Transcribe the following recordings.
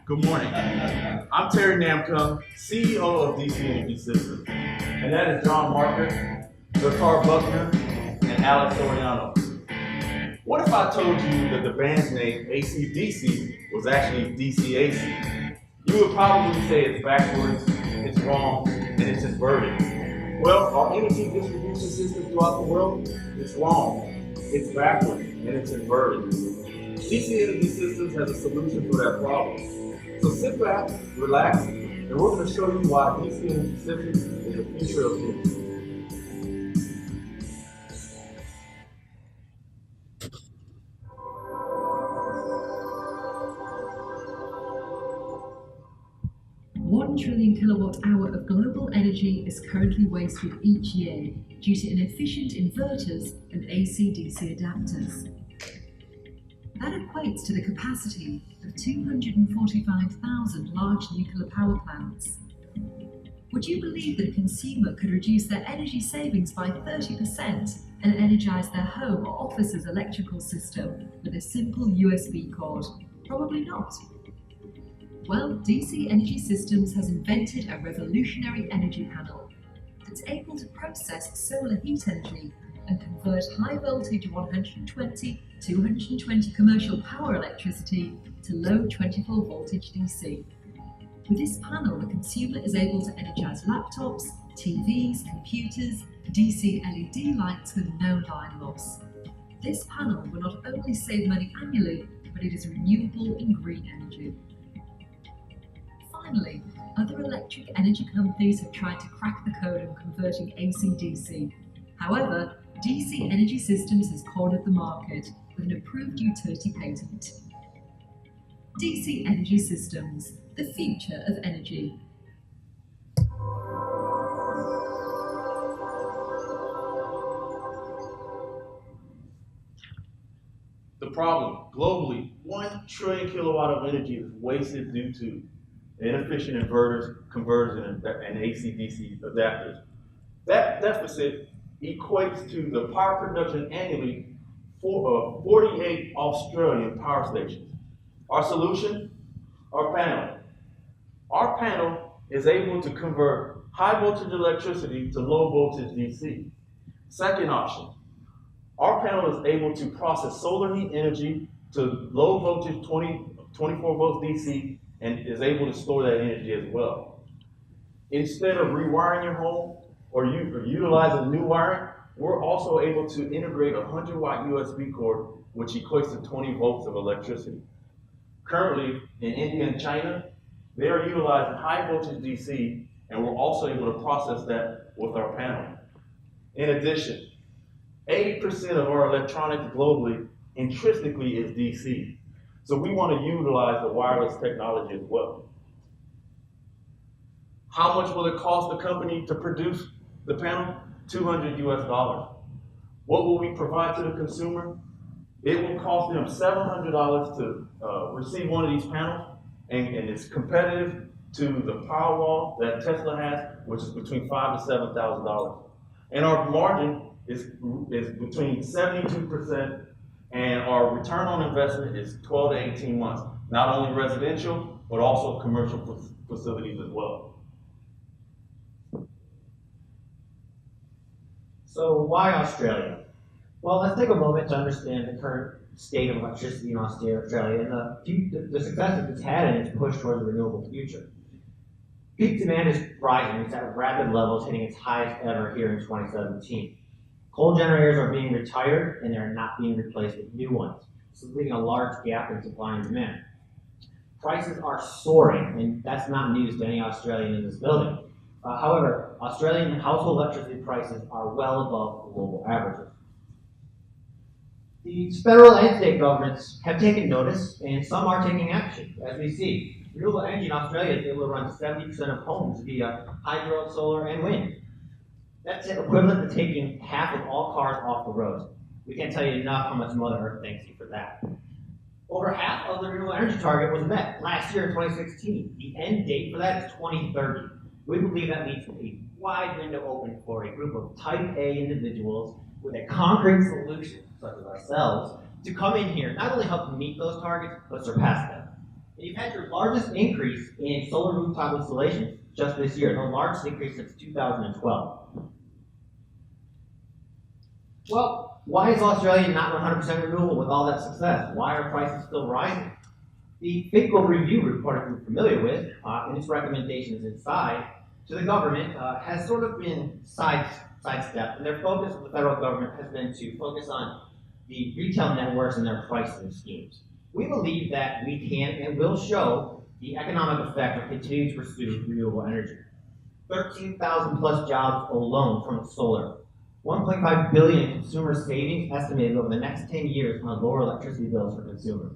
Good morning. I'm Terry Namkung, CEO of DC Energy Systems, and that is John Markert, Zarcar, Buckner, and Alex Soriano. What if I told you that the band's name AC/DC was actually DC/AC? You would probably say it's backwards, it's wrong, and it's inverted. Well, our energy distribution system throughout the world is wrong, it's backwards, and it's inverted. DC Energy Systems has a solution for that problem. So sit back, relax, and we're going to show you why DC Energy Systems is the future of energy. $1 trillion kilowatt-hour of global energy is currently wasted each year due to inefficient inverters and AC/DC adapters. That equates to the capacity of 245,000 large nuclear power plants. Would you believe that a consumer could reduce their energy savings by 30% and energize their home or office's electrical system with a simple USB cord? Probably not. Well, DC Energy Systems has invented a revolutionary energy panel that's able to process solar heat energy and convert high voltage 120/220 commercial power electricity to low 24 voltage DC. With this panel, the consumer is able to energize laptops, TVs, computers, DC LED lights with no line loss. This panel will not only save money annually, but it is renewable and green energy. Finally, other electric energy companies have tried to crack the code on converting AC/DC. However, DC Energy Systems has cornered the market with an approved utility patent. DC Energy Systems, the future of energy. The problem, globally, 1 trillion kilowatt of energy is wasted due to inefficient inverters, converters, and AC/DC adapters. That deficit equates to the power production annually for 48 Australian power stations. Our solution? Our panel. Our panel is able to convert high voltage electricity to low voltage DC. Second option, our panel is able to process solar heat energy to low voltage 24 volts DC and is able to store that energy as well. Instead of rewiring your home or utilizing new wiring, we're also able to integrate a 100-watt USB cord, which equates to 20 volts of electricity. Currently, in India and China, they are utilizing high voltage DC, and we're also able to process that with our panel. In addition, 80% of our electronics globally intrinsically is DC. So we want to utilize the wireless technology as well. How much will it cost the company to produce the panel? $200 US. What will we provide to the consumer? It will cost them $700 to receive one of these panels, and it's competitive to the Powerwall that Tesla has, which is between $5,000 to $7,000. And our margin is between 72%, and our return on investment is 12 to 18 months, not only residential, but also commercial facilities as well. So why Australia? Well, let's take a moment to understand the current state of electricity in Australia and the success that it's had in its push towards a renewable future. Peak demand is rising. It's at rapid levels, hitting its highest ever here in 2017. Coal generators are being retired, and they're not being replaced with new ones. So leaving a large gap in supply and demand. Prices are soaring, and that's not news to any Australian in this building. However, Australian household electricity prices are well above global averages. The federal and state governments have taken notice, and some are taking action. As we see, renewable energy in Australia is able to run 70% of homes via hydro, solar, and wind. That's equivalent to taking half of all cars off the road. We can't tell you enough how much Mother Earth thanks you for that. Over half of the renewable energy target was met last year in 2016. The end date for that is 2030. We believe that leaves a wide window open for a group of type A individuals with a concrete solution, such as ourselves, to come in here, not only help meet those targets, but surpass them. And you've had your largest increase in solar rooftop installations just this year, the largest increase since 2012. Well, why is Australia not 100% renewable with all that success? Why are prices still rising? The FICO review report, if you're familiar with, and its recommendations inside to the government, has sort of been sidestepped, and their focus of the federal government has been to focus on the retail networks and their pricing schemes. We believe that we can and will show the economic effect of continuing to pursue renewable energy. 13,000 plus jobs alone from solar. 1.5 billion in consumer savings estimated over the next 10 years on lower electricity bills for consumers.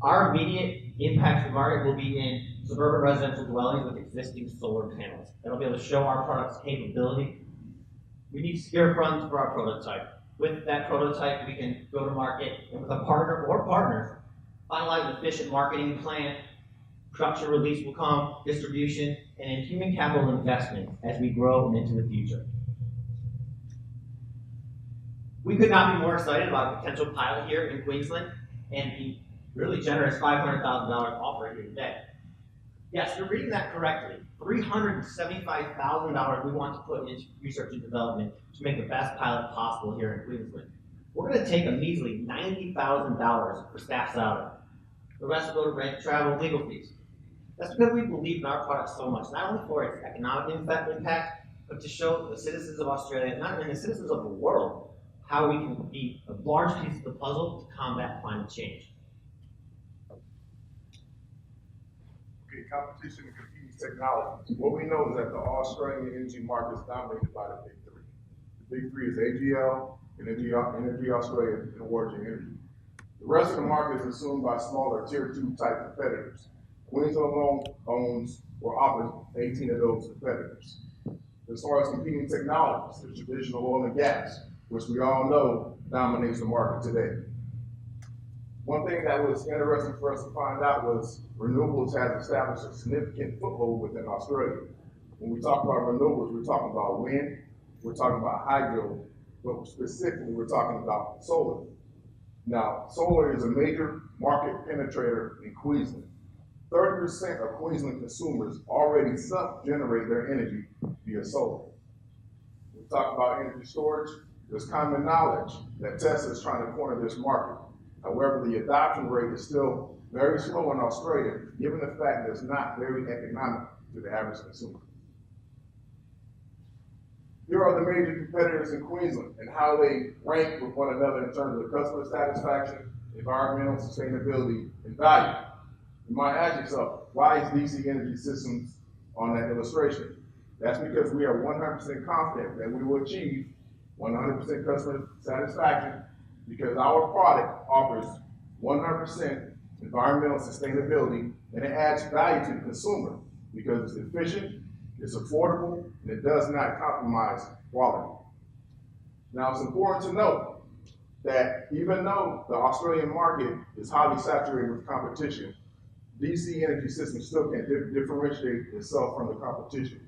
Our immediate impact to the market will be in suburban residential dwellings with existing solar panels. That'll be able to show our product's capability. We need secure funds for our prototype. With that prototype, we can go to market and with a partner or partners, finalize an efficient marketing plan. Production release will come, distribution, and in human capital investment as we grow and into the future. We could not be more excited about a potential pilot here in Queensland and the really generous $500,000 offer here today. Yes, you're reading that correctly. $375,000 we want to put into research and development to make the best pilot possible here in Queensland. We're going to take a measly $90,000 for staff salary. The rest will go to rent, travel, legal fees. That's because we believe in our product so much, not only for its economic impact, but to show the citizens of Australia, and the citizens of the world, how we can be a large piece of the puzzle to combat climate change. Okay, competition and competing technologies. What we know is that the Australian energy market is dominated by the big three. The big three is AGL, Energy Australia, and Origin Energy. The rest of the market is assumed by smaller tier 2 type competitors. Queensland alone owns or operates 18 of those competitors. As far as competing technologies, there's traditional oil and gas, which we all know dominates the market today. One thing that was interesting for us to find out was renewables has established a significant foothold within Australia. When we talk about renewables, we're talking about wind, we're talking about hydro, but specifically we're talking about solar. Now, solar is a major market penetrator in Queensland. 30% of Queensland consumers already self-generate their energy via solar. We talk about energy storage. There's common knowledge that Tesla is trying to corner this market. However, the adoption rate is still very slow in Australia, given the fact that it's not very economic to the average consumer. Here are the major competitors in Queensland and how they rank with one another in terms of customer satisfaction, environmental sustainability, and value. You might ask yourself, why is DC Energy Systems on that illustration? That's because we are 100% confident that we will achieve 100% customer satisfaction because our product offers 100% environmental sustainability and it adds value to the consumer because it's efficient, it's affordable, and it does not compromise quality. Now, it's important to note that even though the Australian market is highly saturated with competition, DC Energy Systems still can differentiate itself from the competition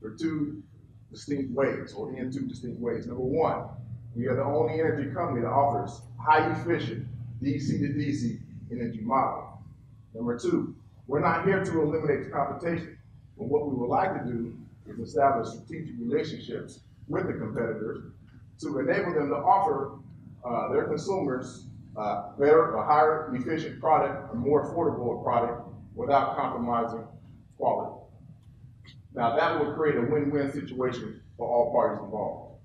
for two distinct ways, or in two distinct ways. Number one, we are the only energy company that offers high efficient DC to DC energy model. Number two, we're not here to eliminate the competition, but what we would like to do is establish strategic relationships with the competitors to enable them to offer their consumers better, a higher efficient product, a more affordable product without compromising quality. Now that will create a win-win situation for all parties involved.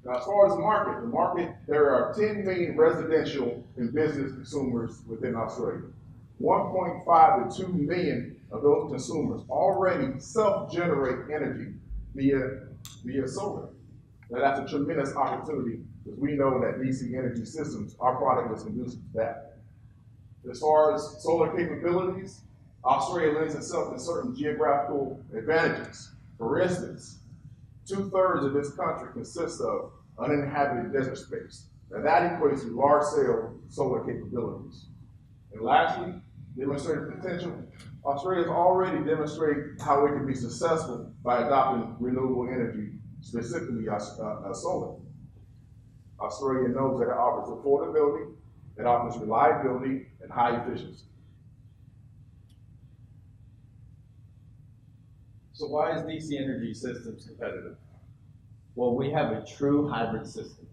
Now as far as the market, there are 10 million residential and business consumers within Australia. 1.5 to 2 million of those consumers already self-generate energy via solar. Now that's a tremendous opportunity because we know that DC Energy Systems, our product is conducive to that. As far as solar capabilities, Australia lends itself to certain geographical advantages. For instance, 2/3 of this country consists of uninhabited desert space. Now that equates to large-scale solar capabilities. And lastly, demonstrated potential. Australia has already demonstrated how it can be successful by adopting renewable energy, specifically solar. Australia knows that it offers affordability, that offers reliability and high efficiency. So why is DC Energy Systems competitive? Well, we have a true hybrid system,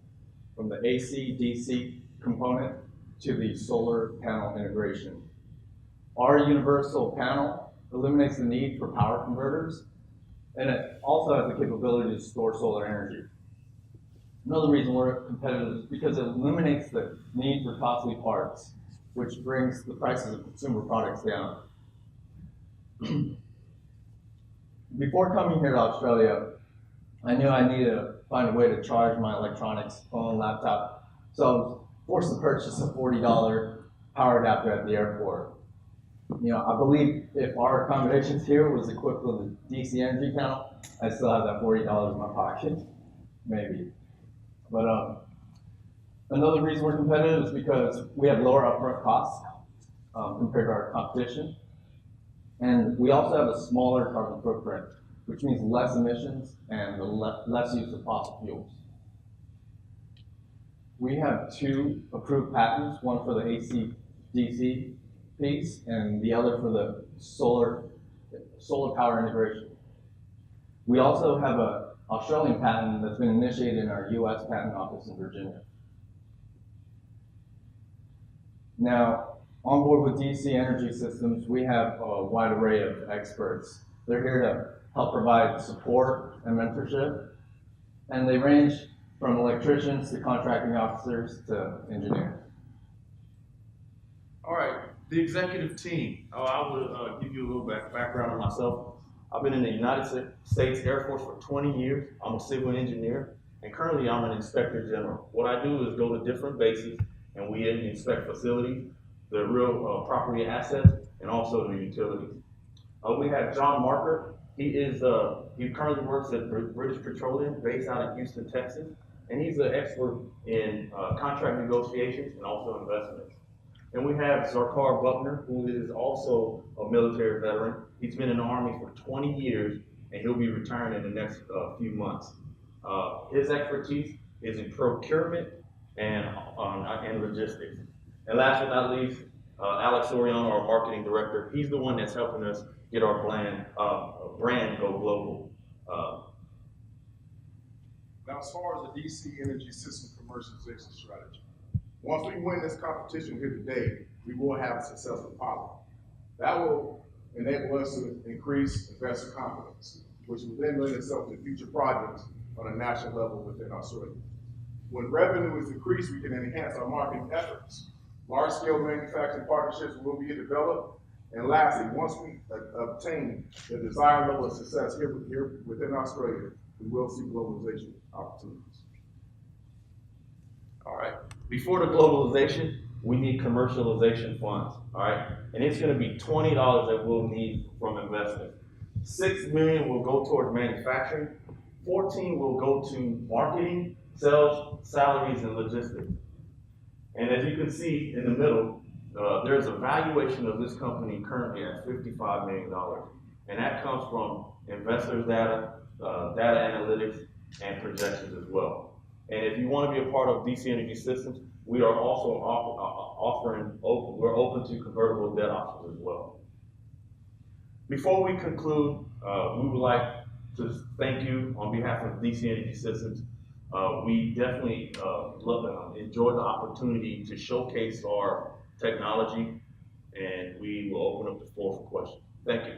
from the AC-DC component to the solar panel integration. Our universal panel eliminates the need for power converters, and it also has the capability to store solar energy. Another reason we're competitive is because it eliminates the need for costly parts, which brings the prices of consumer products down. Before coming here to Australia, I knew I needed to find a way to charge my electronics, phone, laptop, so I was forced to purchase a $40 power adapter at the airport. You know, I believe if our accommodations here was equivalent to DC Energy panel, I still have that $40 in my pocket, maybe. But another reason we're competitive is because we have lower upfront costs compared to our competition. And we also have a smaller carbon footprint, which means less emissions and less use of fossil fuels. We have 2 approved patents, one for the AC-DC piece and the other for the solar power integration. We also have an Australian patent that's been initiated in our US patent office in Virginia. Now, on board with DC Energy Systems, we have a wide array of experts. They're here to help provide support and mentorship, and they range from electricians to contracting officers to engineers. All right, the executive team. I will give you a little background on myself. I've been in the United States Air Force for 20 years. I'm a civil engineer, and currently I'm an inspector general. What I do is go to different bases, and we inspect facilities, the real property assets, and also the utilities. We have John Markert. He currently works at British Petroleum, based out in Houston, Texas, and he's an expert in contract negotiations and also investments. And we have Zarcar Buckner, who is also a military veteran. He's been in the Army for 20 years, and he'll be retiring in the next few months. His expertise is in procurement and logistics. And last but not least, Alex Soriano, our marketing director. He's the one that's helping us get our brand go global. Now, as far as the DC Energy System commercialization strategy, once we win this competition here today, we will have a successful pilot. That will enable us to increase investor confidence, which will then lend itself to future projects on a national level within Australia. When revenue is increased, we can enhance our marketing efforts. Large-scale manufacturing partnerships will be developed. And lastly, once we obtain the desired level of success here within Australia, we will see globalization opportunities. All right. Before the globalization, we need commercialization funds. All right. And it's going to be $20 that we'll need from investment. $6 million will go towards manufacturing. 14 will go to marketing, sales, salaries, and logistics. And as you can see in the middle, there's a valuation of this company currently at $55 million. And that comes from investors' data, data analytics, and projections as well. And if you want to be a part of DC Energy Systems, we are also we're open to convertible debt options as well. Before we conclude, we would like to thank you on behalf of DC Energy Systems. We definitely enjoy the opportunity to showcase our technology, and we will open up the floor for questions. Thank you.